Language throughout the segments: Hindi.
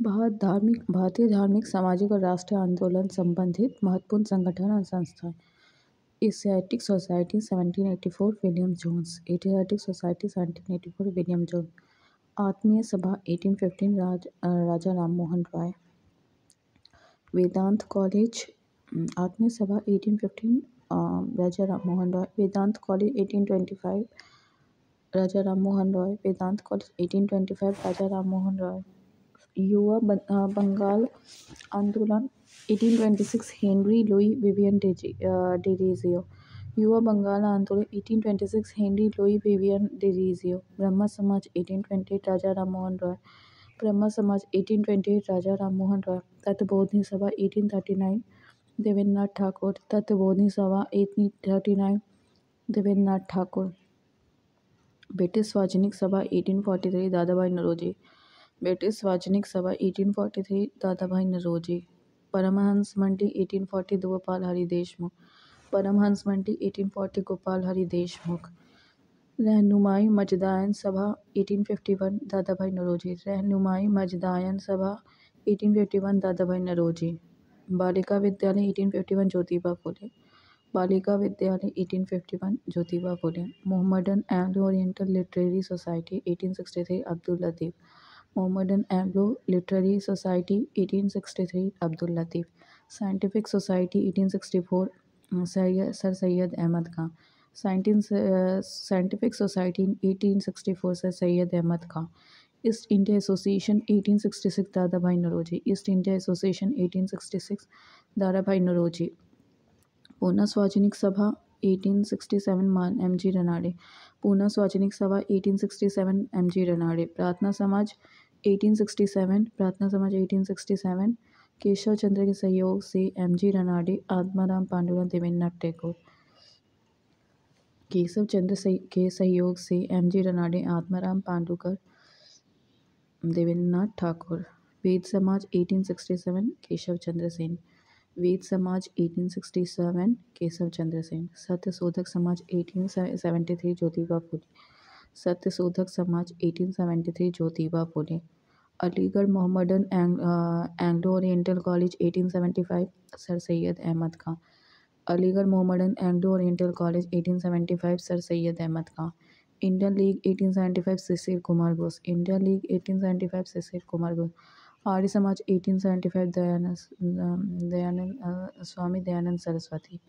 भारतीय धार्मिक, सामाजिक और राष्ट्रीय आंदोलन संबंधित महत्वपूर्ण संगठन और संस्थाएं। Asiatic Society 1784 William Jones. Asiatic Society 1784 William Jones. Atmiya Sabha 1815 Raja Ram Mohan Roy. Vedanta college Atmiya Sabha 1815 Raja Ram Mohan Roy. Vedanta college 1825 Raja Ram Mohan Roy. Vedanta college 1825 Raja Ram Mohan Roy. युवा बंगाल आंदोलन 1826 हेनरी लुई विवियन डिरीजियो। युवा बंगाल आंदोलन 1826 हेनरी लुई विवियन डिरीजियो। ब्रह्म समाज 1828 राजा राम मोहन रॉय। ब्रह्म समाज 1828 राजा राम मोहन रॉय। तत्वबोधिनी सभा 1839 देवेंद्रनाथ ठाकुर। तत्वबोधिनी सभा 1839 देवेंद्रनाथ ठाकुर। ब्रिटिश सार्वजनिक सभा 1843 दादाभाई नौरोजी। ब्रिटिश सार्वजनिक सभा 1843 दादाभाई नौरोजी। परमहंस मंडी 1840 गोपाल हरि देशमुख। परमहंस मंडी 1840 गोपाल हरि देशमुख। रहनुमाई मजदायन सभा 1851 दादाभाई नौरोजी। रहनुमाई मजदायन सभा 1851 दादाभाई नौरोजी। बालिका विद्यालय 1851 ज्योतिबा फुले। बालिका विद्यालय 1851 Jyotiba Phule. Mohammedan Anglo Oriental literary society 1863 Abdul Latif. Mohammedan Anglo literary society 1863 Abdul Latif. Scientific society 1864 sir Syed Ahmad Khan. Scientific society 1864 sir Syed Ahmad Khan. East India Association 1866 Dadabhai Naoroji. East India Association 1866 Dadabhai Naoroji. Poona Sarvajanik Sabha 1867 मान M G Ranade. Poona Sarvajanik Sabha 1867 M G Ranade. प्रार्थना समाज 1867 प्रार्थना समाज 1867 केशव चंद्र के सहयोग से एम जी रनाड़े आत्माराम पांडुरंग देवेंद्रनाथ टैगोर। केशव चंद्र के सहयोग से एम जी रनाड़े आत्माराम पांडुकर देवेंद्रनाथ ठाकुर। वेद समाज 1867 केशव चंद्र सेन। वेद समाज 1867 केशव चंद्र सेन। सत्य शोधक समाज 1873 ज्योतिबा फुले। सत्य Shodhak Samaj 1873 Jyotiba Phule. Aligarh Mohammedan Anglo Oriental college 1875 sir Syed Ahmad Khan. Aligarh Mohammedan Anglo Oriental college 1875 sir Syed Ahmad Khan. Indian League 1875 Shishir Kumar Ghosh. Indian League 1875 Shishir Kumar Ghosh. Arya Samaj 1875 Swami Dayanand Saraswati.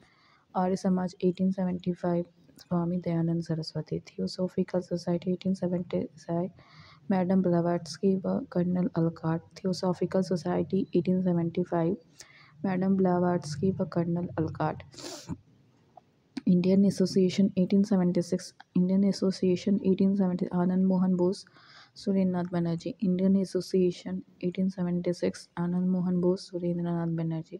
Arya Samaj 1875 Swami Dayanand Saraswati. Theosophical society 1875 madam Blavatsky व colonel Olcott. Theosophical society 1875 madam Blavatsky व colonel Olcott. Indian association 1876 Indian association 1870 Anand Mohan Bose Surendranath Banerjee. Indian association 1876 Anand Mohan Bose Surendranath Banerjee.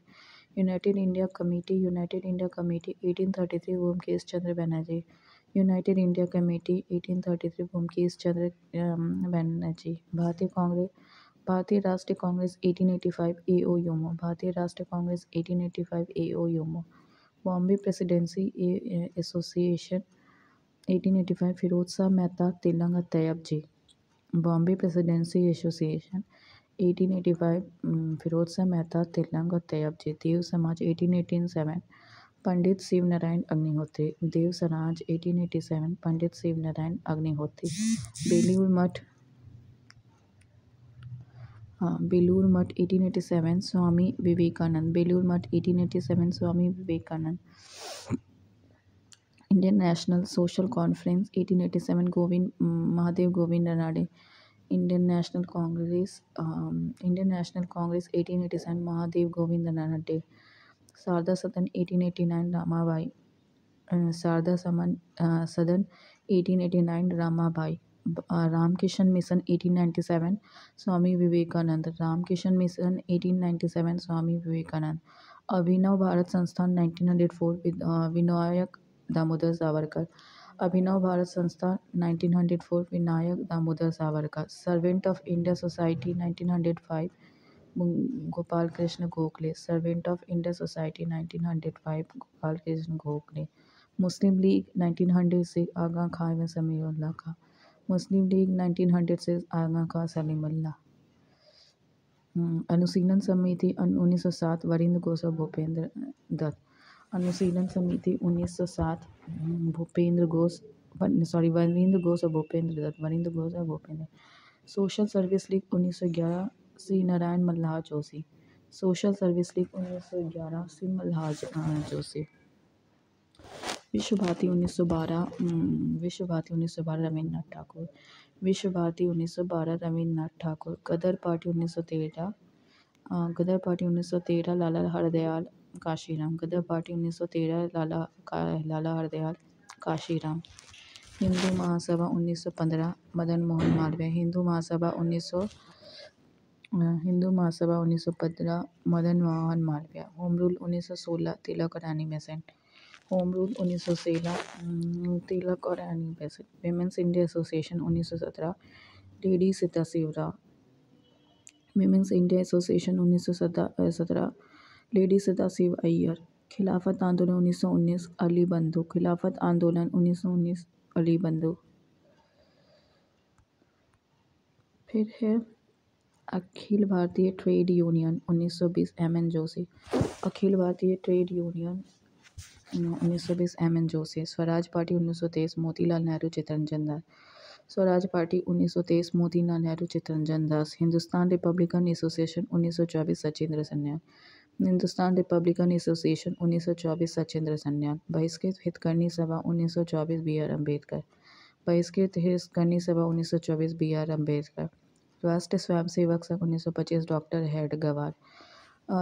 United India committee 1833 Bhumkesh Chandra Banerjee. United India committee 1833 Bhumkesh Chandra Banerjee. Bharatiya Rashtriya Congress 1885 A O. Hume. Bharatiya Rashtriya Congress 1885 A O. Hume. Bombay presidency association 1885 Firoz Shah Mehta Telang Tyab ji. Bombay presidency association 1885 Firoz Shah Mehta Telang Tyab ji. Dev Samaj 1887 Pandit Shiv Narayan Agnihotri. Dev Samaj 1887 Pandit Shiv Narayan Agnihotri. Belur Math Belur Math 1887 Swami Vivekananda. Belur Math 1887 Swami Vivekananda. Indian national social conference 1887 Mahadev Govind Ranade. Indian national Congress 1887 Mahadev Govind Ranade. Sharada Sadan 1889 Ramabai. Sharada Sadan 1889 Ramabai. Ramkishan mission 1897 Swami Vivekananda. Ramkishan mission 1897 Swami Vivekananda. Abhinav Bharat Sansthan 1904 Vinayak Damodar Savarkar. Abhinav Bharat Sansthan 1904 Vinayak Damodar Savarkar. Servant of India society 1905 Gopal Krishna Gokhale. Servant of India society 1905 Gopal Krishna Gokhale. Muslim league 1900 से आगा खां एवं समीउल्लाह खां। मुस्लिम लीग 1900 से आगा खां सलीमुल्लाह। अनुशीलन समिति 1907 वरिंद्र घोष और भूपेंद्र दत्त। अनुशीलन समिति 1907 भूपेंद्र घोष वरिंद्र घोष और भूपेंद्र दत्त। वरिंद्र घोष और Bhupendra. Social service league 1911 Shri Narayan Malhar Joshi. Social service league 1911 Shri Malhar Joshi. विश्व भारती 1912 विश्व भारती 1912 रविन्द्रनाथ ठाकुर। विश्व भारती 1912 रविन्द्रनाथ ठाकुर। गदर पार्टी 1913 गदर पार्टी 1913 लाला हरदयाल काशीराम। गदर पार्टी 1913 लाला हरदयाल काशीराम। हिंदू महासभा 1915 मदन मोहन मालवीय। हिंदू महासभा 1915 मदन मोहन मालवीय। होम रूल 1916 तिलक और रानी बेसेंट। होम रूल 1916 तिलक और रानी Besant. Women's India association 1917 lady Sita Shivrao. Women's India association 1917 lady Sita Shiv Iyer. Khilafat Andolan 1919 Ali बंधु। खिलाफत आंदोलन 1919 अली बंधु। फिर है Akhil Bharatiya trade union 1920 M N. Joshi. Akhil Bharatiya trade union 1920 M N. Joshi. Swaraj party 1923 Motilal Nehru Chittaranjan Das. Swaraj party 1923 Motilal Nehru Chittaranjan Das. Hindustan republican association 1924 Sachindra Sanyal. Hindustan republican association 1924 Sachindra Sanyal. Bahishkrit Hitkarini सभा 1924 बी.आर. अम्बेडकर। बहिष्कृत हितकर्नी सभा 1924 बी.आर. अम्बेडकर। राष्ट्रीय स्वयंसेवक संघ 1925 डॉक्टर हेडगेवार।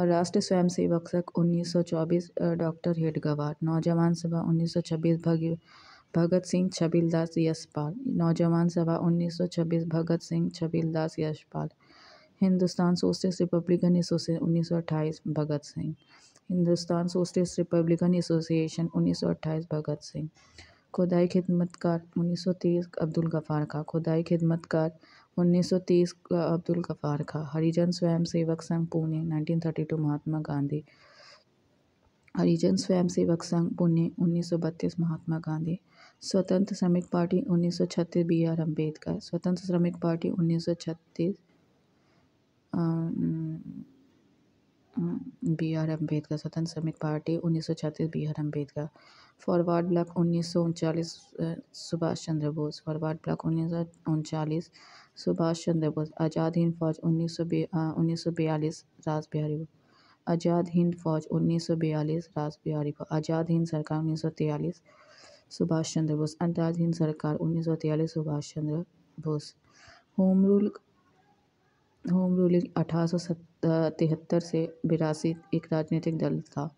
राष्ट्रीय स्वयंसेवक संघ 1924 डॉक्टर हेडगेवार। नौजवान Sabha 1926 Bhagat Singh Chhabildas Yashpal. Naujawan Sabha 1926 Bhagat Singh Chhabildas Yashpal. Hindustan socialist republican association 1928 Bhagat Singh. Hindustan socialist republican association 1928 Bhagat Singh. Khudai Khidmatgar 1930 Abdul Gaffar खां। खुदाई खिदमतकार 1930 अब्दुल गफ्फार खां। हरिजन स्वयंसेवक संघ पुणे 1932 महात्मा गांधी। हरिजन स्वयंसेवक संघ पुणे 1932 महात्मा गांधी। स्वतंत्र Shramik party 1936 B R. Ambedkar. Swatantra Shramik party 1936 B R. Ambedkar. Swatantra Shramik party 1936 B R. Ambedkar. Forward bloc 1939 Subhash Chandra Bose. Forward bloc 1939 Subhash Chandra Bose. Azad Hind Fauj 1942 Rasbihari Bose. Azad Hind Fauj 1942 Rasbihari Bose. Azad Hind सरकार 1943 सुभाष चंद्र बोस। आज़ाद हिंद सरकार 1943 सुभाष चंद्र बोस। होम रूल 1873 से 82 एक राजनीतिक दल था।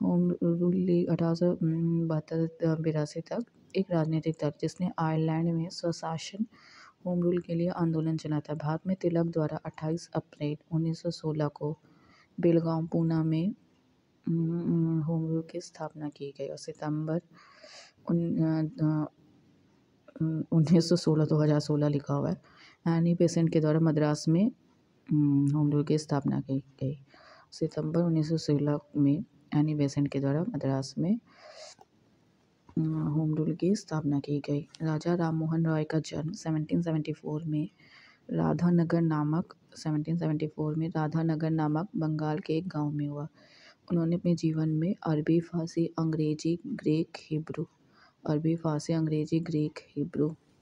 होम रूल लीग 1872 तक एक राजनीतिक दल जिसने आयरलैंड में स्वशासन होम रूल के लिए आंदोलन चला था। भारत में तिलक द्वारा 28 अप्रैल 1916 को बेलगांव पूना में होम रूल की स्थापना की गई और सितंबर 1916 2016 लिखा हुआ है एनी बेसेंट के द्वारा मद्रास में होम रूल की स्थापना की गई। सितंबर 1916 में एनी बेसेंट के द्वारा मद्रास में होम रूल की स्थापना की गई। राजा राममोहन रॉय का जन्म 1774 में राधानगर नामक बंगाल के एक गांव में हुआ। उन्होंने अपने जीवन में अरबी, फारसी, अंग्रेजी, ग्रीक, हिब्रू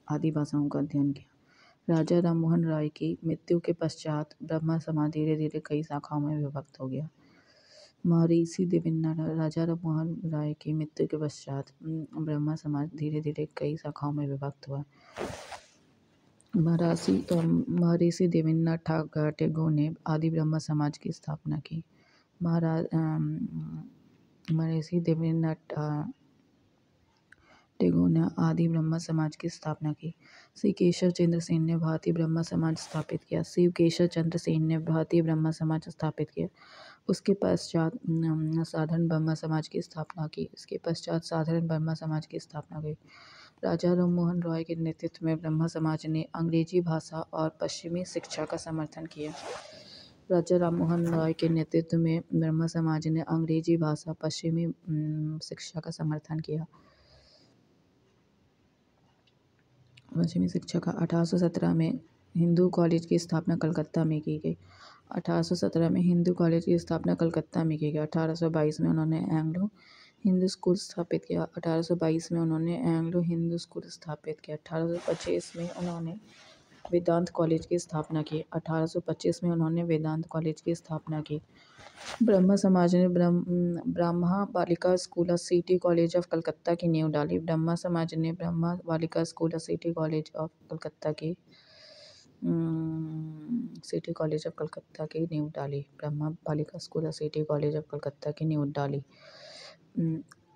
आदि भाषाओं का अध्ययन किया। राजा राममोहन रॉय की मृत्यु के पश्चात ब्रह्मा समाज धीरे धीरे कई शाखाओं में विभक्त हो गया। महर्षि देवेन्द्रनाथ राजा राममोहन रॉय की मृत्यु के पश्चात ब्रह्मा समाज धीरे धीरे कई शाखाओं में विभक्त हुआ। महर्षि देवेन्द्रनाथ टैगोर ने आदि ब्रह्म समाज की स्थापना की। महर्षि देवेन्द्रनाथ टैगोर ने आदि ब्रह्म समाज की स्थापना की। श्री केशव चंद्र सेन ने भारतीय ब्रह्म समाज स्थापित किया। शिव केशव चंद्र सेन ने भारतीय ब्रह्म समाज स्थापित किया। उसके पश्चात साधारण ब्रह्म समाज की स्थापना की। राजा राममोहन रॉय के नेतृत्व में ब्रह्म समाज ने अंग्रेजी भाषा और पश्चिमी शिक्षा का समर्थन किया। राजा राममोहन रॉय के नेतृत्व में ब्रह्म समाज ने अंग्रेजी भाषा पश्चिमी शिक्षा का समर्थन किया। पश्चिमी शिक्षा का 1817 में हिंदू कॉलेज की स्थापना कलकत्ता में की गई। 1817 में हिंदू कॉलेज की स्थापना कलकत्ता में की गई। 1822 में उन्होंने एंग्लो हिंदू स्कूल स्थापित किया। 1822 में उन्होंने एंग्लो हिंदू स्कूल स्थापित किया। 1825 में उन्होंने वेदांत कॉलेज की स्थापना की। 1825 में उन्होंने वेदांत कॉलेज की स्थापना की। ब्रह्म समाज ने ब्रह्मा बालिका स्कूल और सिटी कॉलेज ऑफ कलकत्ता की नींव डाली। ब्रह्मा समाज ने ब्रह्मा बालिका स्कूल और सिटी कॉलेज ऑफ कलकत्ता की सिटी कॉलेज ऑफ कलकत्ता की नींव डाली। ब्रह्मा बालिका स्कूल और सिटी कॉलेज ऑफ कलकत्ता की नींव डाली।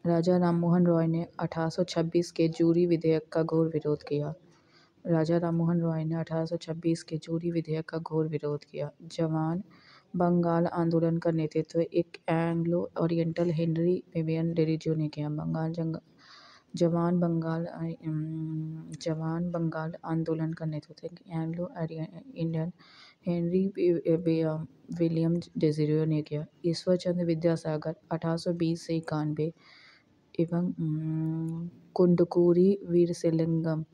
राजा राममोहन रॉय ने 1826 के जूरी विधेयक का घोर विरोध किया। राजा राममोहन रॉय ने 1826 के जूरी विधेयक का घोर विरोध किया। जवान बंगाल आंदोलन का नेतृत्व एक एंग्लो ओरिएंटल हेनरी विवियन डेरिजो ने किया। जवान बंगाल आंदोलन का नेतृत्व एक एंग्लो इंडियन हेनरी विलियम डेजिरो ने किया। ईश्वर चंद्र विद्यासागर 1820 से 91 एवं कुंडकूरी वीरसेलिंगम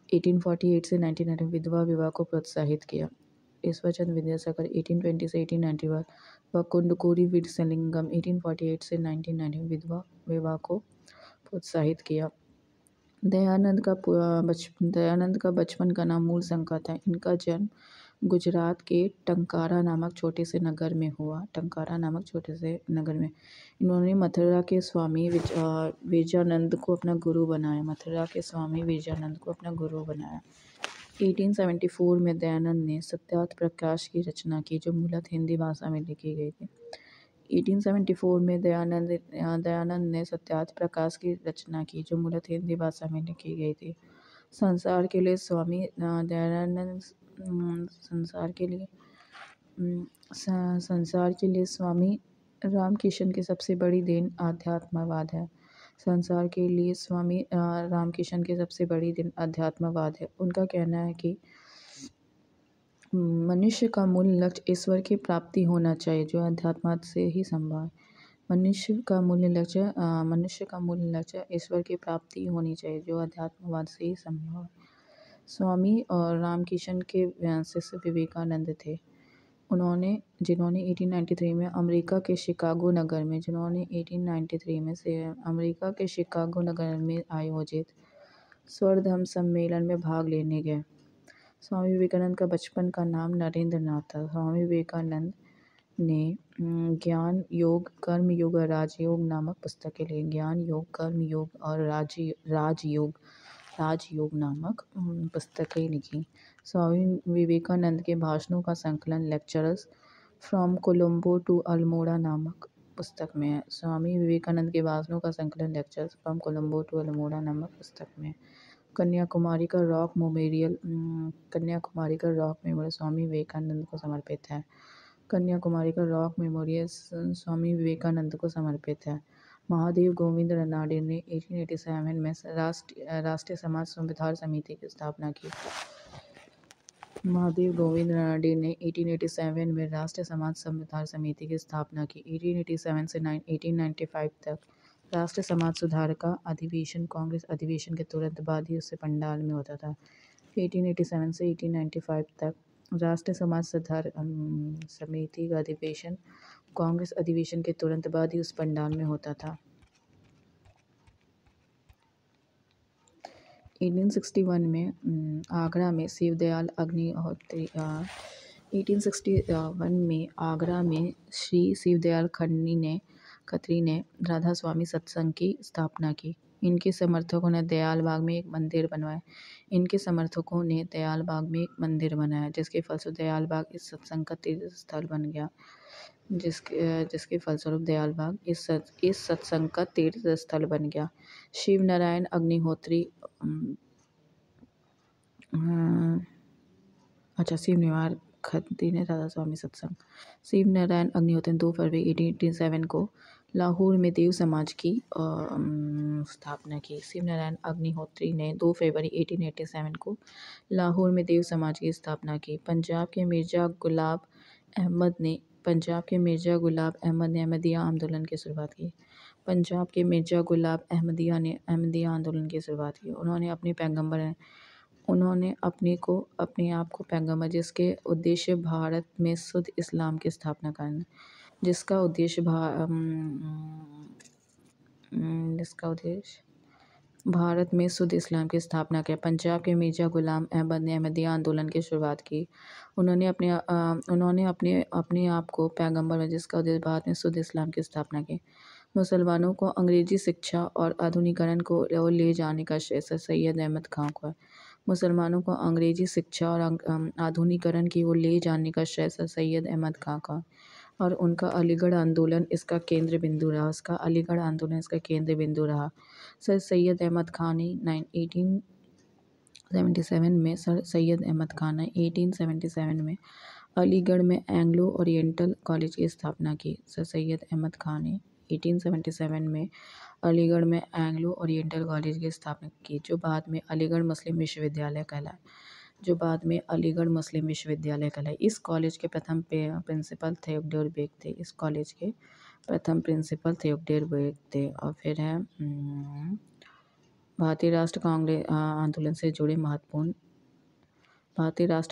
1848 से 1990 विधवा विवाह को प्रोत्साहित किया। ईश्वर चंद्र विद्यासागर 1820 से 1891 व कुंडकूरी वीरसेलिंगम 1848 से 1990 विधवा विवाह को प्रोत्साहित किया। दयानंद का बचपन का नाम मूल शंकर था। इनका जन्म गुजरात के टंकारा नामक छोटे से नगर में हुआ। इन्होंने मथुरा के स्वामी विजयानंद को अपना गुरु बनाया। 1874 में दयानंद ने सत्यार्थ प्रकाश की रचना की, जो मूलतः हिंदी भाषा में लिखी गई थी। 1874 में दयानंद ने सत्यार्थ प्रकाश की रचना की, जो मूलतः हिंदी भाषा में लिखी गई थी। संसार के लिए स्वामी दयानंद संसार के लिए स्वामी रामकिशन की सबसे बड़ी देन अध्यात्मवाद है। संसार के लिए स्वामी रामकिशन की सबसे बड़ी देन अध्यात्मवाद है। उनका कहना है कि मनुष्य का मूल लक्ष्य ईश्वर की प्राप्ति होना चाहिए, जो अध्यात्मवाद से ही संभव है। मनुष्य का मूल लक्ष्य ईश्वर की प्राप्ति होनी चाहिए, जो अध्यात्मवाद से ही संभव है। स्वामी और रामकिशन के शिष्य विवेकानंद थे। जिन्होंने 1893 में अमेरिका के शिकागो नगर में आयोजित स्वरधर्म सम्मेलन में भाग लेने गए। स्वामी विवेकानंद का बचपन का नाम नरेंद्र नाथ था। स्वामी विवेकानंद ने ज्ञान योग, कर्म योग और राजयोग नामक पुस्तकें लिखी। ज्ञान योग, कर्म योग और राजयोग नामक पुस्तकें लिखी। स्वामी विवेकानंद के भाषणों का संकलन lectures from Colombo to Almora नामक पुस्तक में है। स्वामी विवेकानंद के भाषणों का संकलन lectures from Colombo to Almora नामक पुस्तक में। कन्याकुमारी का रॉक मेमोरियल स्वामी विवेकानंद को समर्पित है। कन्याकुमारी का रॉक मेमोरियल स्वामी विवेकानंद को समर्पित है। महादेव गोविंद रनाडे ने 1887 में राष्ट्रीय समाज सुधार समिति की स्थापना की। महादेव गोविंद रनाडे ने 1887 में राष्ट्रीय समाज सुधार समिति की स्थापना की। 1887 से 1895 तक राष्ट्रीय समाज सुधार का अधिवेशन कांग्रेस अधिवेशन के तुरंत बाद ही उससे पंडाल में होता था। 1887 से 1895 तक राष्ट्रीय समाज सुधार समिति का अधिवेशन कांग्रेस अधिवेशन के तुरंत बाद ही उस पंडाल में होता था। 1861 में आगरा में शिवदयाल अग्निहोत्री 1861 में आगरा में श्री शिवदयाल खत्री ने राधा स्वामी सत्संग की स्थापना की। इनके समर्थकों ने दयालबाग में एक मंदिर बनाया, जिसके फलस्वरूप दयालबाग इस सत्संग का तीर्थ स्थल बन गया। शिव नारायण अग्निहोत्री खत्री ने राधा स्वामी सत्संग। शिव नारायण अग्निहोत्री ने 2 फरवरी 1887 को लाहौर में देव समाज की स्थापना की। शिव नारायण अग्निहोत्री ने 2 फरवरी 1887 को लाहौर में देव समाज की स्थापना की। पंजाब के मिर्जा गुलाब अहमद ने अहमदिया आंदोलन की शुरुआत की। अहमदिया आंदोलन की शुरुआत की। उन्होंने अपने पैगंबर उन्होंने अपने आप को पैगंबर जिसके उद्देश्य भारत में शुद्ध इस्लाम की स्थापना करना, जिसका उद्देश्य भारत में शुद्ध इस्लाम की स्थापना किया। पंजाब के मिर्जा गुलाम अहमद ने अहमदिया आंदोलन की शुरुआत की। उन्होंने अपने आप को पैगंबर में जिसका उद्देश्य भारत में शुद्ध इस्लाम की स्थापना की। मुसलमानों को अंग्रेजी शिक्षा और आधुनिकीकरण को ओर ले जाने का श्रेय सैयद अहमद खां को है। मुसलमानों को अंग्रेजी शिक्षा और आधुनिकीकरण की ओर ले जाने का श्रेय सैयद अहमद खां का और उनका अलीगढ़ आंदोलन इसका केंद्र बिंदु रहा। सर सैयद अहमद खान ने 1877 में अलीगढ़ में एंग्लो ओरिएंटल कॉलेज की स्थापना की। सर सैयद अहमद खान ने 1877 में अलीगढ़ में एंग्लो ओरिएंटल कॉलेज की स्थापना की, जो बाद में अलीगढ़ मुस्लिम विश्वविद्यालय कहलाए। इस कॉलेज के प्रथम प्रिंसिपल थियोडोर बेग थे। और फिर है भारतीय राष्ट्र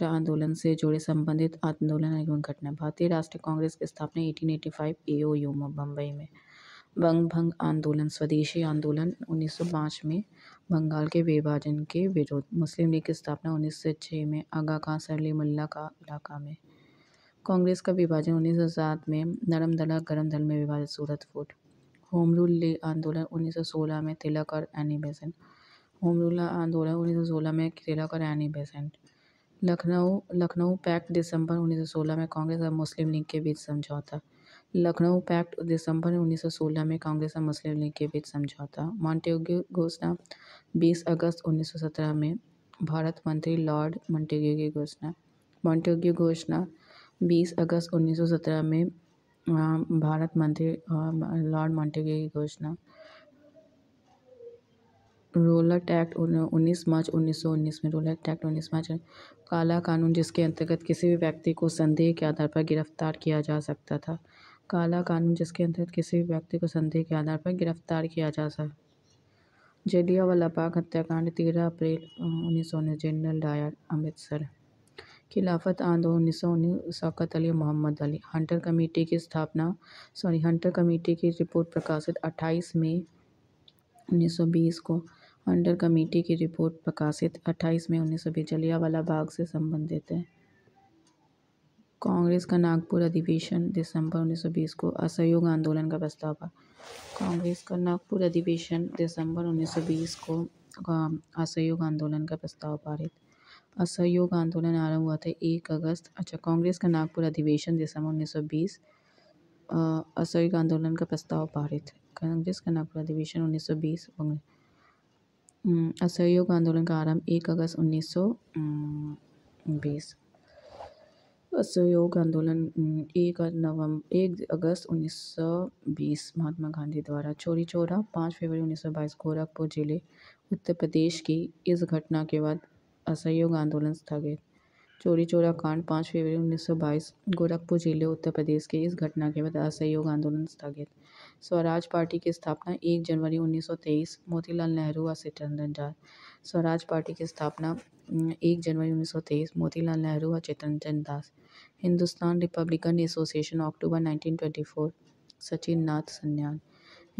आंदोलन से जुड़े संबंधित आंदोलन एवं घटना। भारतीय राष्ट्रीय कांग्रेस की स्थापना 1885 AOU में बम्बई में। बंग भंग आंदोलन स्वदेशी आंदोलन 1905 में बंगाल के विभाजन के विरोध। मुस्लिम लीग की स्थापना 1906 में आगा खां सलीमुल्लाह का इलाका में। कांग्रेस का विभाजन 1907 में नरम दल गरम दल में विभाजित सूरत फूट। होम रूल आंदोलन 1916 में तिलक और एनी बेसेंट। लखनऊ पैक्ट दिसंबर 1916 में कांग्रेस और मुस्लिम लीग के बीच समझौता। लखनऊ पैक्ट दिसंबर 1916 में कांग्रेस और मुस्लिम लीग के बीच समझौता। मॉन्टेग्यू घोषणा 20 अगस्त 1917 में भारत मंत्री लॉर्ड मॉन्टेग्यू की घोषणा। मॉन्टेग्यू घोषणा 20 अगस्त 1917 में भारत मंत्री लॉर्ड मॉन्टेग्यू की घोषणा। रोलट एक्ट 19 मार्च 1919 में काला कानून जिसके अंतर्गत किसी भी व्यक्ति को संदेह के आधार पर गिरफ्तार किया जा सकता था। काला कानून जिसके अंतर्गत किसी भी व्यक्ति को संदेह के आधार पर गिरफ्तार किया जा सकता। जलियांवाला बाग हत्याकांड 13 अप्रैल 1919 जनरल डायर अमृतसर। खिलाफत आंदोलन 1919 शौकत अली मोहम्मद अली। हंटर कमेटी की रिपोर्ट प्रकाशित 28 मई 1920 को। हंटर कमेटी की रिपोर्ट प्रकाशित 28 मई 1920 जलियांवाला बाग से संबंधित है। कांग्रेस का नागपुर अधिवेशन दिसंबर 1920 को। असहयोग आंदोलन का प्रस्ताव पारित। कांग्रेस का नागपुर अधिवेशन दिसंबर 1920 को असहयोग आंदोलन का प्रस्ताव पारित। असहयोग आंदोलन आरंभ हुआ था 1 अगस्त। कांग्रेस का नागपुर अधिवेशन दिसंबर 1920 असहयोग आंदोलन का प्रस्ताव पारित। कांग्रेस का नागपुर अधिवेशन 1920 असहयोग आंदोलन का आरंभ 1 अगस्त 1920। असहयोग आंदोलन 1 अगस्त 1920 महात्मा गांधी द्वारा। चौरी चौरा 5 फरवरी 1922 गोरखपुर जिले उत्तर प्रदेश की। इस घटना के बाद असहयोग आंदोलन स्थगित। चौरी चौरा कांड 5 फरवरी 1922 गोरखपुर जिले उत्तर प्रदेश के। इस घटना के बाद असहयोग आंदोलन स्थगित। स्वराज पार्टी की स्थापना 1 जनवरी 1923 मोतीलाल नेहरू और चित्तरंजन दास। स्वराज पार्टी की स्थापना 1 जनवरी 1923 मोतीलाल नेहरू और चित्तरंजन दास। हिंदुस्तान रिपब्लिकन एसोसिएशन अक्टूबर 1924 सचिन नाथ सन्याल।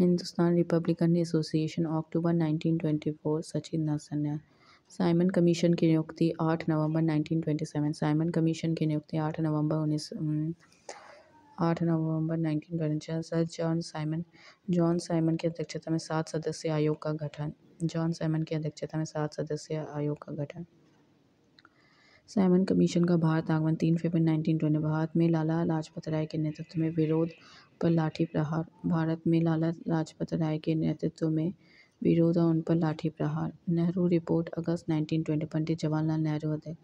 हिंदुस्तान रिपब्लिकन एसोसिएशन अक्टूबर 1924 सचिन नाथ सन्याल। साइमन कमीशन की नियुक्ति 8 नवंबर 1927। साइमन कमीशन की नियुक्ति 8 नवंबर 1927। सर जॉन साइमन की अध्यक्षता में 7 सदस्यीय आयोग का गठन। साइमन कमीशन का भारत आगमन 3 फरवरी 1920। भारत में लाला लाजपत राय के नेतृत्व में विरोध पर लाठी प्रहार। भारत में लाला लाजपत राय के नेतृत्व में विरोध और उन पर लाठी प्रहार। नेहरू रिपोर्ट अगस्त 1920 पंडित जवाहरलाल नेहरू अध्यक्ष।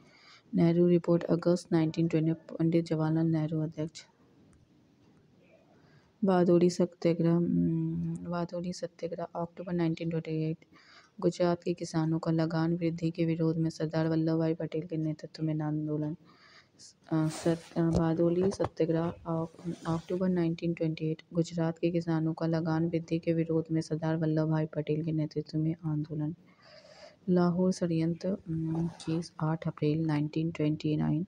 नेहरू रिपोर्ट अगस्त 1920 पंडित जवाहरलाल नेहरू अध्यक्ष। बारदोली सत्याग्रह अक्टूबर 1928। गुजरात के किसानों का लगान वृद्धि के विरोध में सरदार वल्लभ भाई पटेल के नेतृत्व में आंदोलन। बारदोली सत्याग्रह अक्टूबर 1928। गुजरात के किसानों का लगान वृद्धि के विरोध में सरदार वल्लभ भाई पटेल के नेतृत्व में आंदोलन। लाहौर षड्यंत्र केस 8 अप्रैल 1929।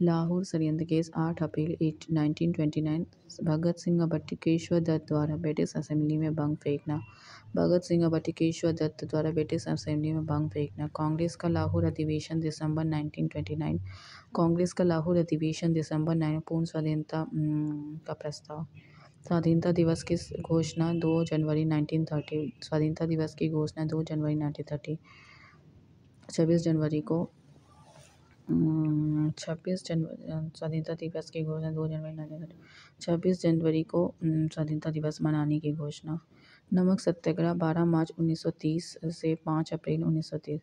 लाहौर षड्यंत्र केस 8 अप्रैल 1929। भगत सिंह और बटुकेश्वर दत्त द्वारा ब्रिटिश असेंबली में बम फेंकना। भगत सिंह और बटुकेश्वर दत्त द्वारा ब्रिटिश असेंबली में बम फेंकना। कांग्रेस का लाहौर अधिवेशन दिसंबर 1929। कांग्रेस का लाहौर अधिवेशन दिसंबर 9। पूर्ण स्वाधीनता का प्रस्ताव। स्वाधीनता दिवस की घोषणा 2 जनवरी 1930। स्वाधीनता दिवस की घोषणा 2 जनवरी 1930। 26 जनवरी को 26 जनवरी स्वाधीनता दिवस की घोषणा 2 जनवरी 1930। 26 जनवरी को स्वाधीनता दिवस मनाने की घोषणा। नमक सत्याग्रह 12 मार्च 1930 से 5 अप्रैल 1930।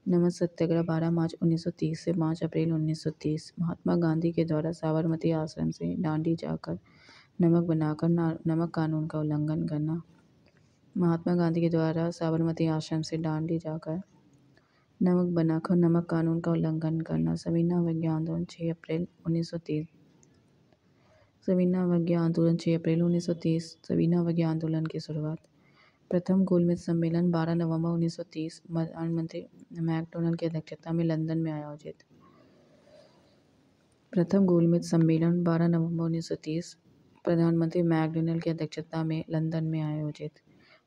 नमक सत्याग्रह 12 मार्च 1930 से 5 अप्रैल 1930। महात्मा गांधी के द्वारा साबरमती आश्रम से दांडी जाकर नमक बनाकर नमक कानून का उल्लंघन करना। महात्मा गांधी के द्वारा साबरमती आश्रम से दांडी जाकर नमक बनाकर नमक कानून का उल्लंघन करना। सविनय अवज्ञा आंदोलन 6 अप्रैल 1930। सविनय अवज्ञा आंदोलन 6 अप्रैल 1930। सविनय अवज्ञा आंदोलन की शुरुआत। प्रथम गोलमेज सम्मेलन 12 नवंबर 1930 प्रधानमंत्री मैकडोनल्ड की अध्यक्षता में लंदन में आयोजित। प्रथम गोलमेज सम्मेलन 12 नवंबर 1930 प्रधानमंत्री मैकडोनल्ड की अध्यक्षता में लंदन में आयोजित।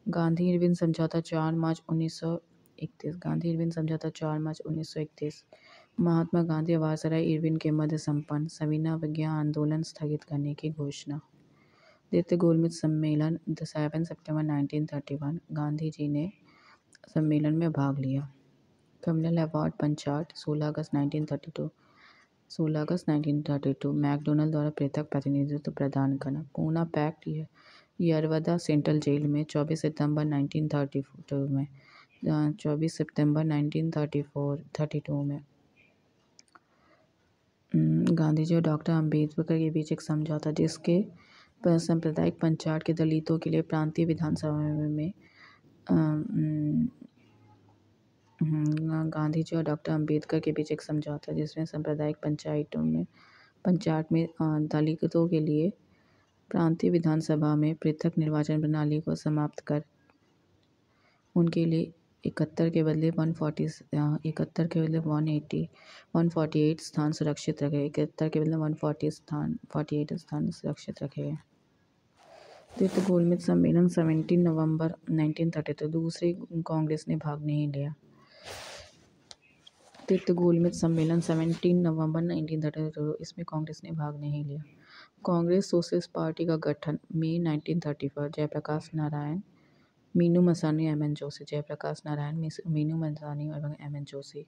गांधी इरविन समझौता 4 मार्च 1931। गांधी इरविन समझौता 4 मार्च 1931। महात्मा गांधी और वायसराय इरविन के मध्य संपन्न सविनय अवज्ञा आंदोलन स्थगित करने की घोषणा। द्वितीय गोलमेज सम्मेलन 7 सितंबर 1931। गांधी जी ने सम्मेलन में भाग लिया। कम्युनल अवार्ड पंचाट 16 अगस्त 1932। 16 अगस्त 1932। मैकडोनल्ड द्वारा पृथक प्रतिनिधित्व प्रदान करना। Poona pact Yerwada central jail में 24 सितंबर 1932 में 24 सितंबर 1932 में। गांधी जी और डॉक्टर अम्बेडकर के बीच एक समझौता जिसके सांप्रदायिक पंचाट के दलितों के लिए प्रांतीय विधानसभा में गांधी जी और डॉक्टर अम्बेडकर के बीच एक समझौता जिसमें सांप्रदायिक पंचायत में दलितों के लिए प्रांतीय विधानसभा में पृथक निर्वाचन प्रणाली को समाप्त कर उनके लिए 71 के बदले 148 स्थान सुरक्षित रखे। 71 के बदले 48 स्थान सुरक्षित रखे गए। तृतीय गोलमेज सम्मेलन 17 नवंबर 1932। दूसरे कांग्रेस ने भाग नहीं लिया। तृतीय गोलमेज सम्मेलन 17 नवंबर 1932। इसमें कांग्रेस ने भाग नहीं लिया। कांग्रेस सोशलिस्ट पार्टी का गठन मई 1934। जयप्रकाश नारायण, मीनू मसानी, एम.एन. जोशी। जयप्रकाश नारायण, मीनू मसानी एवं एम.एन. जोशी।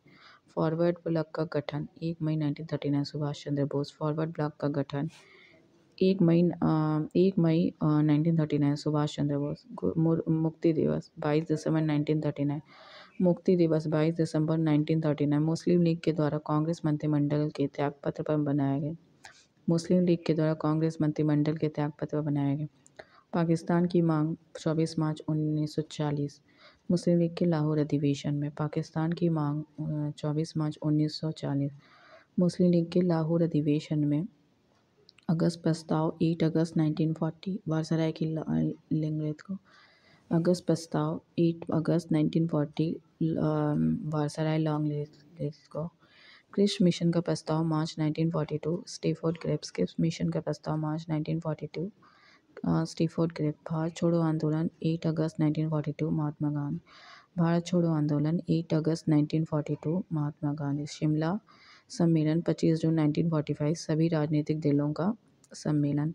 फॉरवर्ड ब्लॉक का गठन 1 मई 1939। सुभाष चंद्र बोस। फॉरवर्ड ब्लॉक का गठन 1 मई 1939। सुभाष चंद्र बोस। मुक्ति दिवस 22 दिसंबर 1939। मुक्ति दिवस 22 दिसंबर 1939। मुस्लिम लीग के द्वारा कांग्रेस मंत्रिमंडल के त्यागपत्र पर बनाए गए। मुस्लिम लीग के द्वारा कांग्रेस मंत्रिमंडल के त्यागपत्र पर बनाए गए। पाकिस्तान की मांग 24 मार्च 1940। मुस्लिम लीग के लाहौर अधिवेशन में पाकिस्तान की मांग 24 मार्च 1940। मुस्लिम लीग के लाहौर अधिवेशन में अगस्त प्रस्ताव 8 अगस्त 1940। वायसराय की लिंगरेत को अगस्त प्रस्ताव 8 अगस्त 1940। वायसराय लॉन्ग को क्रिप्स मिशन का प्रस्ताव मार्च 1942। स्टैफोर्ड क्रिप्स मिशन का प्रस्ताव मार्च 1942। Stafford Cripps. भारत छोड़ो आंदोलन 8 अगस्त 1942। महात्मा गांधी। भारत छोड़ो आंदोलन 8 अगस्त 1942। महात्मा गांधी। शिमला सम्मेलन 25 जून 1945। सभी राजनीतिक दलों का सम्मेलन।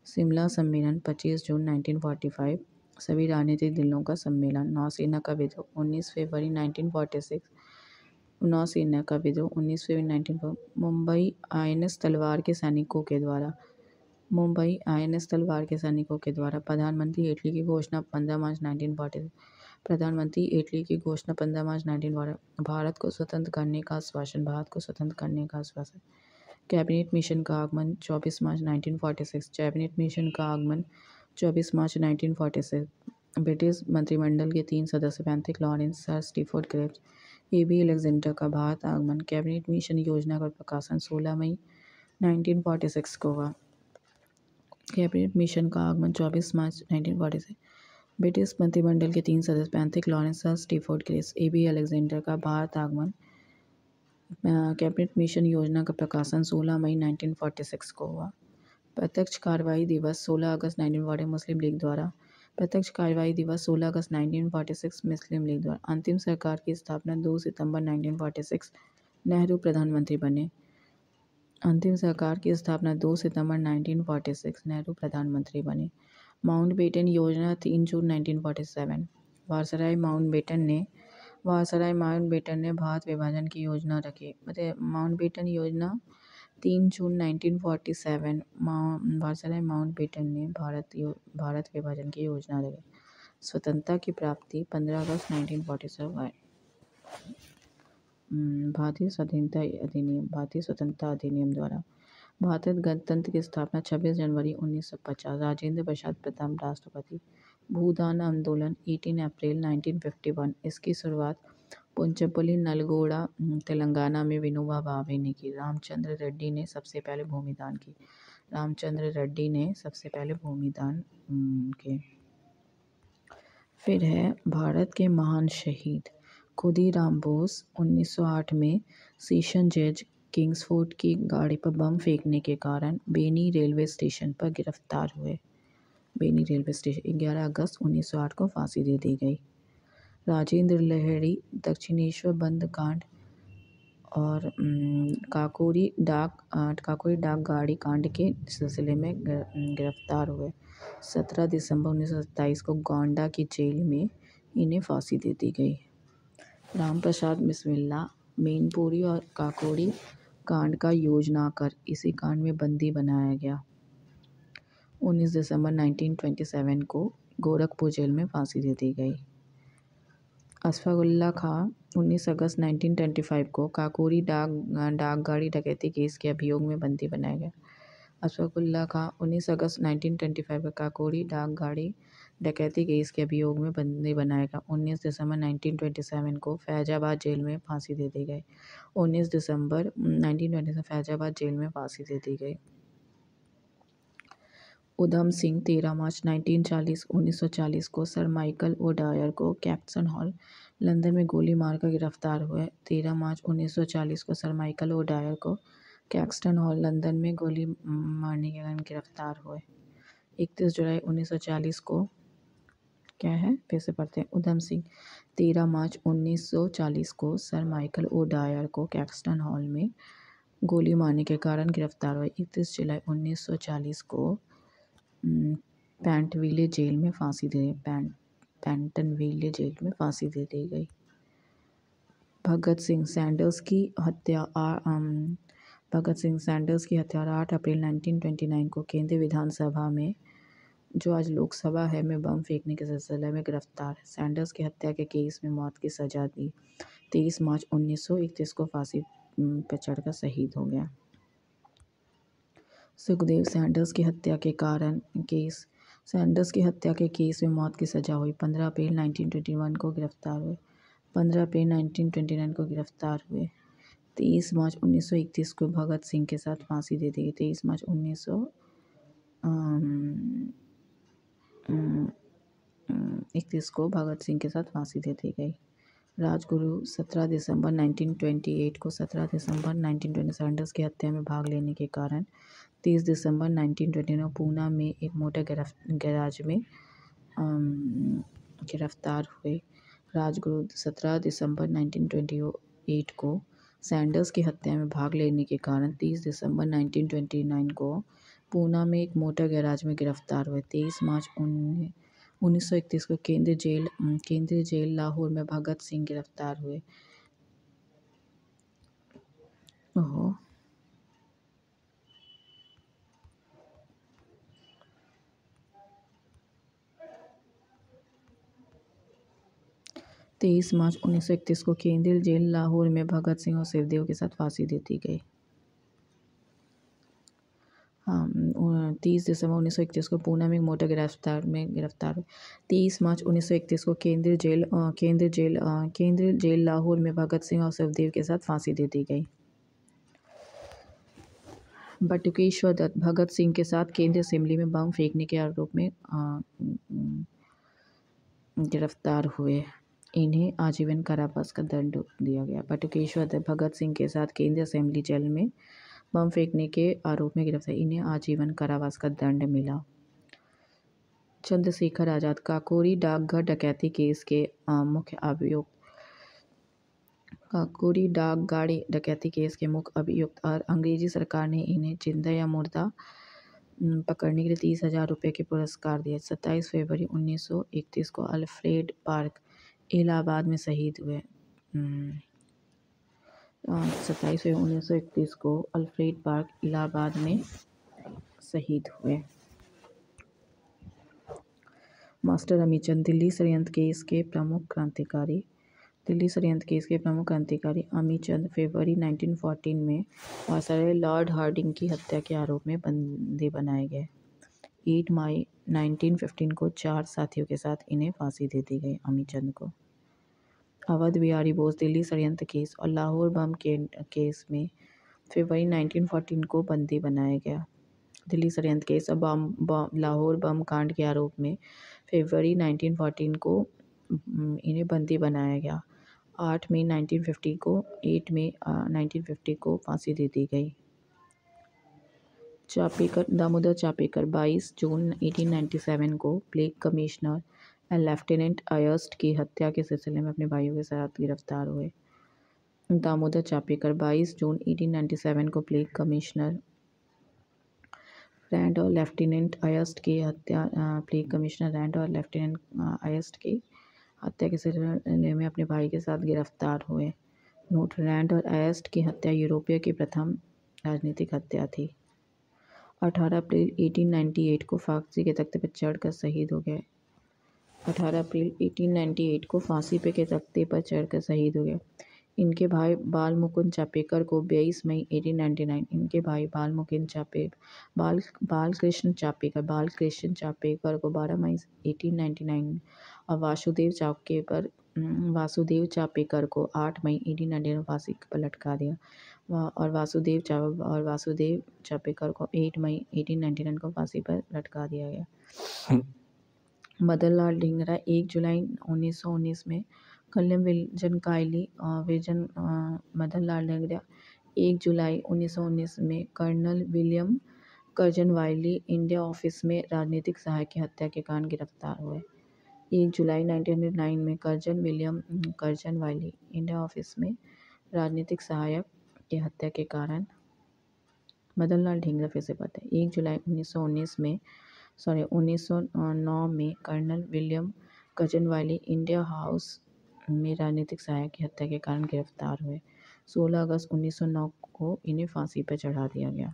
शिमला सम्मेलन 25 जून 1945। सभी राजनीतिक दलों का सम्मेलन। नौसेना का विद्रोह 19 फरवरी 1946। नौसेना का विद्रोह 19 फरवरी 1946। मुंबई आईएनएस तलवार के सैनिकों के द्वारा प्रधानमंत्री इटली की घोषणा 15 मार्च 1946। प्रधानमंत्री इटली की घोषणा 15 मार्च 1946। भारत को स्वतंत्र करने का आश्वासन। कैबिनेट मिशन का आगमन 24 मार्च 1946। कैबिनेट मिशन का आगमन 24 मार्च 1946। ब्रिटिश मंत्रिमंडल के 3 सदस्य Patrick Lawrence, sir Stafford Cripps, A B. Alexander का भारत आगमन। कैबिनेट मिशन योजना का प्रकाशन 16 मई 1946 को हुआ। कैबिनेट मिशन का आगमन 24 मार्च 1946। ब्रिटिश मंत्रिमंडल के 3 सदस्य Pethick Lawrence Stafford Cripps A V Alexander का भारत आगमन। कैबिनेट मिशन योजना का प्रकाशन 16 मई 1946 को हुआ। प्रत्यक्ष कार्रवाई दिवस 16 अगस्त 1940 मुस्लिम लीग द्वारा। प्रत्यक्ष कार्रवाई दिवस 16 अगस्त 1946 मुस्लिम लीग द्वारा। अंतिम सरकार की स्थापना 2 सितंबर 1946 नेहरू प्रधानमंत्री बने। अंतिम सरकार की स्थापना 2 सितंबर 1946 नेहरू प्रधानमंत्री बने। माउंटबेटन योजना 3 जून 1947। वायसराय माउंटबेटन ने भारत विभाजन की योजना रखी। मतलब माउंटबेटन योजना 3 जून 1947 वायसराय माउंटबेटन ने भारत विभाजन की योजना रखी। स्वतंत्रता की प्राप्ति 15 अगस्त 1947। भारतीय स्वतंत्रता अधिनियम द्वारा भारत गणतंत्र की स्थापना 26 जनवरी 1950। राजेंद्र प्रसाद प्रथम राष्ट्रपति। भूदान आंदोलन 18 अप्रैल 1951। इसकी शुरुआत पुंचपल्ली नलगोड़ा तेलंगाना में विनोबा भावे ने की। रामचंद्र रेड्डी ने सबसे पहले भूमिदान की। फिर है भारत के महान शहीद खुदीराम बोस 1908 में सेशन जज किंग्सफोर्ड की गाड़ी पर बम फेंकने के कारण बेनी रेलवे स्टेशन पर गिरफ्तार हुए। 11 अगस्त 1908 को फांसी दे दी गई। राजेंद्र लहरी दक्षिणेश्वर बंद कांड और काकोरी डाक गाड़ी कांड के सिलसिले में गिरफ्तार हुए। 17 दिसंबर 1927 को गोंडा की जेल में इन्हें फांसी दे दी गई। राम प्रसाद बिस्मिल्ला मैनपुरी और काकोरी कांड का योजना कर इसी कांड में बंदी बनाया गया। 19 दिसंबर 1927 को गोरखपुर जेल में फांसी दे दी गई। अशफाकुल्ला खां 19 अगस्त 1925 को काकोरी डाक गाड़ी डकैती केस के अभियोग में बंदी बनाया गया। अशफाकुल्ला खां 19 अगस्त 1925 को काकोरी डाक गाड़ी डकैती केस के अभियोग में बंदी बनाया गया। 19 दिसंबर 1927 को फैजाबाद जेल में फांसी दे दी गई। 19 दिसंबर 1927 फैजाबाद जेल में फांसी दे दी गई। उधम सिंह 13 मार्च 1940 को सर माइकल ओडायर को कैप्टन हॉल लंदन में गोली मारकर गिरफ्तार हुए। 13 मार्च 1940 को सर माइकल ओडायर को कैक्सटन हॉल लंदन में गोली मारने के कारण गिरफ्तार हुए। 31 जुलाई 1940 को फिर से पढ़ते हैं। उधम सिंह 13 मार्च 1940 को सर माइकल ओडायर को कैक्सटन हॉल में गोली मारने के कारण गिरफ्तार हुए। 31 जुलाई 1940 को पैंटनविले जेल में फांसी दे दी गई। भगत सिंह सैंडर्स की हत्या 8 अप्रैल 1929 को केंद्रीय विधानसभा में, जो आज लोकसभा है, में बम फेंकने के सिलसिले में गिरफ्तार। सैंडर्स की हत्या के केस में मौत की सजा दी। 23 मार्च 1931 को फांसी पर चढ़कर शहीद हो गया। सुखदेव सैंडर्स की हत्या के केस में मौत की सजा हुई। 15 अप्रैल 1921 को गिरफ्तार हुए। 15 अप्रैल 1929 को गिरफ्तार हुए। 23 मार्च 1931 को भगत सिंह के साथ फांसी दे दी गई। 23 मार्च 1931 को भगत सिंह के साथ फांसी दे दी गई। राजगुरु 17 दिसंबर 1928 सैंडर्स की हत्या में भाग लेने के कारण 30 दिसंबर 1929 पूना में एक मोटर गैराज में गिरफ्तार हुए। राजगुरु 17 दिसंबर 1928 को सैंडर्स की हत्या में भाग लेने के कारण 30 दिसंबर 1929 को पूना में एक मोटर गैराज में गिरफ्तार हुए। 23 मार्च 1931 को केंद्रीय जेल लाहौर में भगत सिंह गिरफ्तार हुए। 23 मार्च 1931 को केंद्रीय जेल लाहौर में भगत सिंह और सुखदेव के साथ फांसी दे दी गई। 30 दिसंबर 1931 को पूना में मोटर गिरफ्तार हुए। 23 मार्च 1931 को केंद्रीय जेल लाहौर में भगत सिंह और सुखदेव के साथ फांसी दे दी गई। बटुकेश्वर दत्त भगत सिंह के साथ केंद्रीय असेंबली में बम फेंकने के आरोप में गिरफ्तार हुए। इन्हें आजीवन कारावास का दंड दिया गया। बटुकेश्वर भगत सिंह के साथ केंद्रीय असेंबली जेल में बम फेंकने के आरोप में गिरफ्तार, इन्हें आजीवन कारावास का दंड मिला। चंद्रशेखर आज़ाद काकोरी डाकघर डकैती केस के मुख्य अभियुक्त, काकोरी डाकगाड़ी डकैती केस के मुख्य अभियुक्त और अंग्रेजी सरकार ने इन्हें जिंदा या मुर्दा पकड़ने के लिए 30,000 रुपये के पुरस्कार दिए। 27 फरवरी 1931 को अल्फ्रेड पार्क इलाहाबाद में शहीद हुए। 27 फरवरी 1931 को अल्फ्रेड पार्क इलाहाबाद में शहीद हुए। मास्टर अमीचंद दिल्ली षड्यंत्र केस के प्रमुख क्रांतिकारी, दिल्ली षड्यंत्र केस के प्रमुख क्रांतिकारी अमीचंद फरवरी 1914 में वायसराय लॉर्ड हार्डिंग की हत्या के आरोप में बंदी बनाए गए। 8 मई 1915 को 4 साथियों के साथ इन्हें फांसी दे दी गई। अमीचंद को अवध बिहारी बोस दिल्ली षड्यंत्र केस और लाहौर बम के केस में फरवरी 1914 को बंदी बनाया गया। दिल्ली षड्यंत्र केस और लाहौर बम कांड के आरोप में फरवरी 1914 को इन्हें बंदी बनाया गया। 8 मई 1950 को फांसी दे दी गई। चापेकर दामोदर चापेकर 22 जून 1897 को प्लेग कमिश्नर एंड लेफ्टिनेंट अयस्ट की हत्या के सिलसिले में अपने भाइयों के साथ गिरफ्तार हुए। दामोदर चापेकर 22 जून 1897 को प्लेग कमिश्नर रैंड और लेफ्टिनेंट अयस्ट की हत्या प्लेग कमिश्नर रैंड और लेफ्टिनेंट अयस्ट की हत्या के सिलसिले में अपने भाई के साथ गिरफ्तार हुए। नोट: रैंड और अयस्ट की हत्या यूरोपीय की प्रथम राजनीतिक हत्या थी। 18 अप्रैल 1898 को फांसी के तख्ते पर चढ़कर शहीद हो गए। 18 अप्रैल 1898 को फांसी के तख्ते पर चढ़कर शहीद हो गए। इनके भाई बाल मुकुंद चापेकर को 22 मई 1899, इनके भाई बालकृष्ण चापेकर को 12 मई 1899 और वासुदेव चापेकर को 8 मई 1899 फांसी पर लटका दिया और वासुदेव चापेकर को 8 मई 1899 को फांसी पर लटका दिया गया। मदन लाल ढींगरा 1 जुलाई 1919 में कल्याण विजन कायली मदन लाल ढींगरा 1 जुलाई 1919 में colonel William Curzon Wyllie India office में राजनीतिक सहायक की हत्या के कारण गिरफ्तार हुए। 1 जुलाई 1909 में कर्जन वाइली इंडिया ऑफिस में राजनीतिक सहायक की हत्या के कारण मदन लाल ढींगरा फिर से पता है। 1 जुलाई 1909 में colonel William Curzon Wyllie India house में राजनीतिक सहायक की हत्या के कारण गिरफ्तार हुए। 16 अगस्त 1909 को इन्हें फांसी पर चढ़ा दिया गया।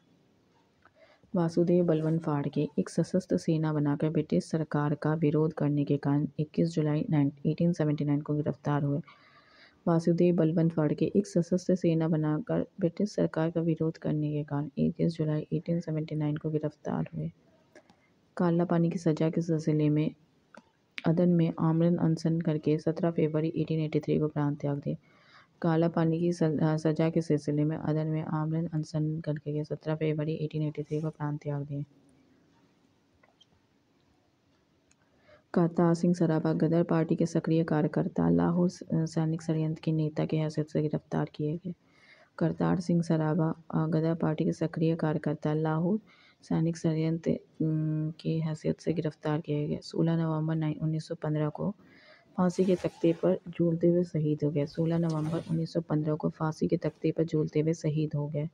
वासुदेव बलवंत फाड़के एक सशस्त्र सेना बनाकर ब्रिटिश सरकार का विरोध करने के कारण 21 जुलाई 1879 को गिरफ्तार हुए। वासुदेव बलवंत फाड़के एक सशस्त्र सेना बनाकर ब्रिटिश सरकार का विरोध करने के कारण 21 जुलाई 1879 को गिरफ्तार हुए। काला पानी की सजा के सिलसिले में अदन में आमरण अनशन करके 17 फरवरी 1883 को प्राण त्याग दिया। काला पानी की सजा के सिलसिले में अदन में आमरण अनशन करके 17 फरवरी 1883 को प्राण त्याग दिए। करतार सिंह सराभा गदर पार्टी के सक्रिय कार्यकर्ता, लाहौर सैनिक षड्यंत्र के नेता की हैसियत से गिरफ्तार किए गए। करतार सिंह सराभा गदर पार्टी के सक्रिय कार्यकर्ता, लाहौर सैनिक षड्यंत्र की हैसियत से गिरफ्तार किए गए। 16 नवंबर 1915 को फांसी के तख्ते पर झूलते हुए शहीद हो गए। 16 नवंबर 1915 को फांसी के तख्ते पर झूलते हुए शहीद हो गए।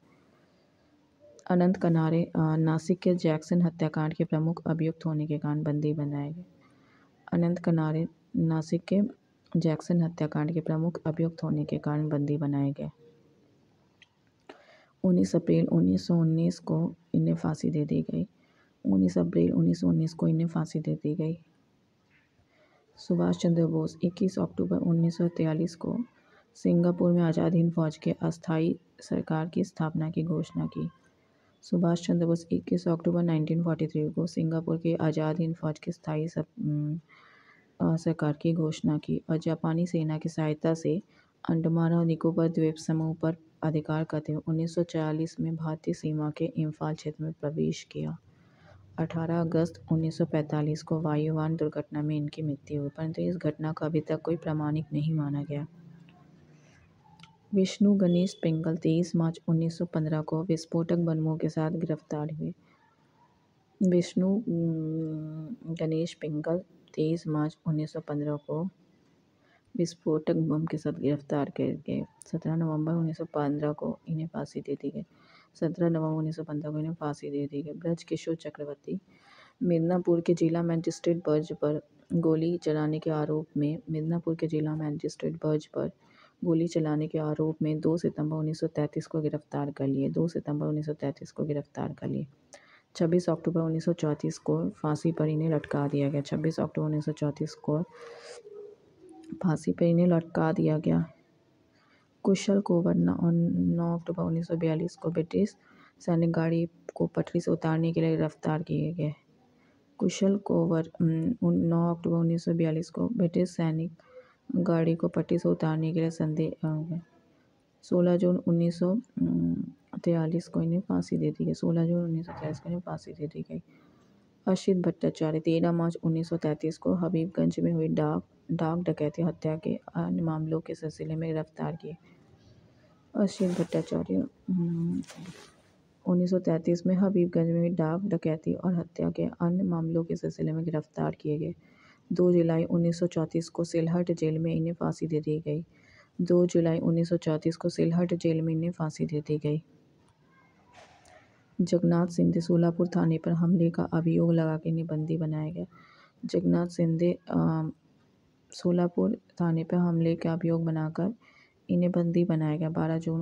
अनंत कनारे नासिक के जैक्सन हत्याकांड के प्रमुख अभियुक्त होने के कारण बंदी बनाए गए। अनंत कनारे नासिक के जैक्सन हत्याकांड के प्रमुख अभियुक्त होने के कारण बंदी बनाए गए। 19 अप्रैल 1919 को इन्हें फांसी दे दी गई। 19 अप्रैल 1919 को इन्हें फांसी दे दी गई। सुभाष चंद्र बोस 21 अक्टूबर 1943 को सिंगापुर में आज़ाद हिंद फौज के अस्थायी सरकार की स्थापना की घोषणा की। सुभाष चंद्र बोस 21 अक्टूबर 1943 को सिंगापुर के आज़ाद हिंद फौज के स्थायी सरकार की घोषणा की और जापानी सेना की सहायता से अंडमान और निकोबार द्वीप समूह पर अधिकार करते हुए 1940 में भारतीय सीमा के इम्फाल क्षेत्र में प्रवेश किया। 18 अगस्त 1945 को वायुयान दुर्घटना में इनकी मृत्यु हुई, परंतु इस घटना को अभी तक कोई प्रामाणिक नहीं माना गया। विष्णु गणेश पिंगल 23 मार्च 1915 को विस्फोटक बमों के साथ गिरफ्तार हुए। विष्णु गणेश पिंगल 23 मार्च 1915 को विस्फोटक बम के साथ गिरफ्तार कर गए। 17 नवंबर 1915 को इन्हें फांसी दे दी गई। 17 नवंबर 1915 को इन्हें फांसी दे दी गई। ब्रज किशोर चक्रवर्ती मिदनापुर के जिला मजिस्ट्रेट बर्ज पर गोली चलाने के आरोप में 2 सितंबर 1933 को गिरफ्तार कर लिए। 26 अक्टूबर 1934 को फांसी पर इन्हें लटका दिया गया। 26 अक्टूबर 1934 को फांसी पर इन्हें लटका दिया गया। कुशल कोवर 9 अक्टूबर 1942 को ब्रिटिश सैनिक गाड़ी को पटरी से उतारने के लिए गिरफ्तार किए गए। कुशल कोवर 9 अक्टूबर 1942 को ब्रिटिश सैनिक गाड़ी को पटरी से उतारने के लिए संदेह 16 जून 1943 को इन्हें फांसी दे दी गई। 16 जून 1943 को इन्हें फांसी दे दी गई। असित भट्टाचार्य 13 मार्च 1933 को हबीबगंज में हुई डाक डकैती हत्या के अन्य मामलों के सिलसिले में गिरफ्तार किए। असित भट्टाचार्य 1933 में हबीबगंज में हुई डाक डकैती और हत्या के अन्य मामलों के सिलसिले में गिरफ्तार किए गए। 2 जुलाई 1934 को सिलहट जेल में इन्हें फांसी दे दी गई। 2 जुलाई 1934 को सिलहट जेल में इन्हें फांसी दे दी गई। जगन्नाथ सिंधे सोलापुर थाने पर हमले का अभियोग लगाकर इन्हें बंदी बनाया गया। जगन्नाथ सिंधे सोलापुर थाने पर हमले का अभियोग बनाकर इन्हें बंदी बनाया गया। 12 जून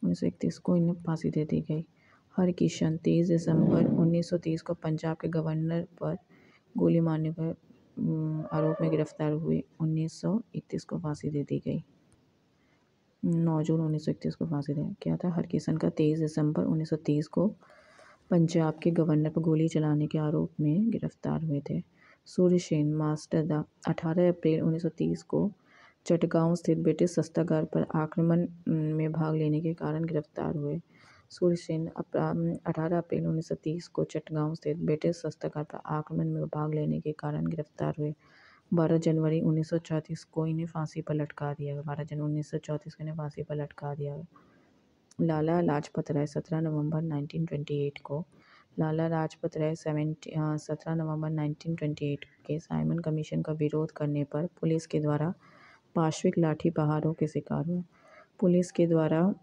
1931 को इन्हें फांसी दे दी गई। हरकिशन 23 दिसंबर 1930 को पंजाब के गवर्नर पर गोली मारने के आरोप में गिरफ्तार हुए। 1931 को फांसी दे दी गई। 9 जून 1931 को फांसी दे क्या था हरकिशन का 23 दिसंबर 1930 को पंजाब के गवर्नर पर गोली चलाने के आरोप में गिरफ्तार हुए थे। सूर्यसेन मास्टर 18 अप्रैल 1930 को चटगांव स्थित ब्रिटिश शस्त्रागार पर आक्रमण में भाग लेने के कारण गिरफ्तार हुए। सूर्यसेन 18 अप्रैल 1930 को चटगांव स्थित ब्रिटिश शस्त्रागार पर आक्रमण में भाग लेने के कारण गिरफ्तार हुए। 12 जनवरी 1934 को इन्हें फांसी पर लटका दिया गया। 12 जनवरी 1934 को इन्हें फांसी पर लटका दिया गया। लाला लाजपत राय 17 नवंबर 1928 को लाला लाजपत राय 17 नवंबर 1928 के साइमन कमीशन का विरोध करने पर पुलिस के द्वारा पाशविक लाठी प्रहारों के शिकार हुए। पुलिस के द्वारा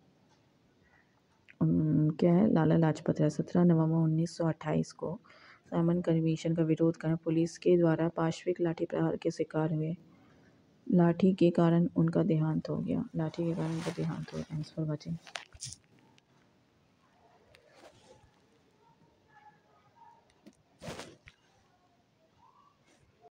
लाला लाजपत राय 17 नवंबर 1928 को साइमन कमीशन का विरोध करने पुलिस के द्वारा पाशविक लाठी प्रहार के शिकार हुए। लाठी के कारण उनका देहांत हो गया। Thanks for watching.